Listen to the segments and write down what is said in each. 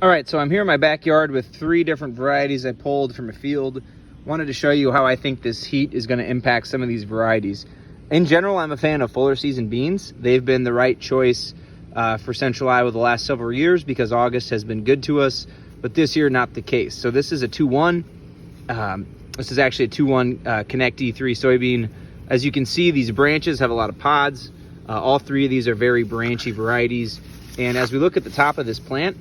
All right, so I'm here in my backyard with 3 different varieties I pulled from a field. Wanted to show you how I think this heat is going to impact some of these varieties. In general, I'm a fan of fuller season beans. They've been the right choice for Central Iowa the last several years because August has been good to us, but this year not the case. So this is a 2-1. This is actually a 2-1 Connect E3 soybean. As you can see, these branches have a lot of pods. All 3 of these are very branchy varieties. And as we look at the top of this plant,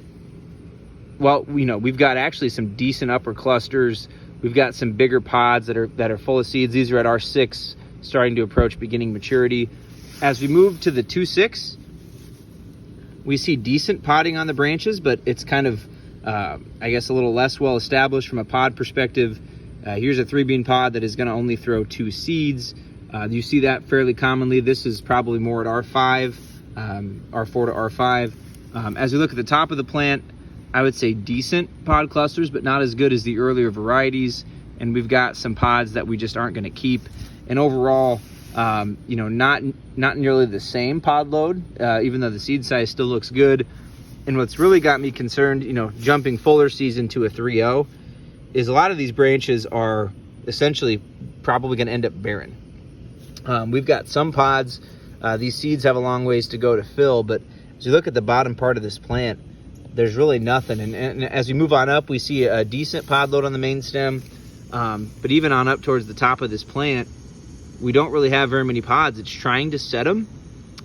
well, we've got actually some decent upper clusters. We've got some bigger pods that are full of seeds. These are at R6, starting to approach beginning maturity. As we move to the 2.6, we see decent podding on the branches, but it's kind of, I guess, a little less well established from a pod perspective. Here's a 3-bean pod that is going to only throw 2 seeds. You see that fairly commonly. This is probably more at R5, R4 to R5. As we look at the top of the plant, I would say decent pod clusters, but not as good as the earlier varieties. And we've got some pods that we just aren't going to keep. And overall, not nearly the same pod load, even though the seed size still looks good. And what's really got me concerned, jumping fuller season to a 3.0, is a lot of these branches are essentially probably going to end up barren. We've got some pods. These seeds have a long ways to go to fill, but as you look at the bottom part of this plant, there's really nothing. And as we move on up, we see a decent pod load on the main stem. But even on up towards the top of this plant, we don't really have very many pods. It's trying to set them,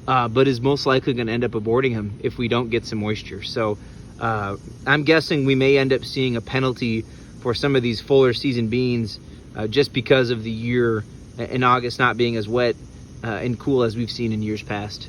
but is most likely going to end up aborting them if we don't get some moisture. So I'm guessing we may end up seeing a penalty for some of these fuller season beans just because of the year in August not being as wet and cool as we've seen in years past.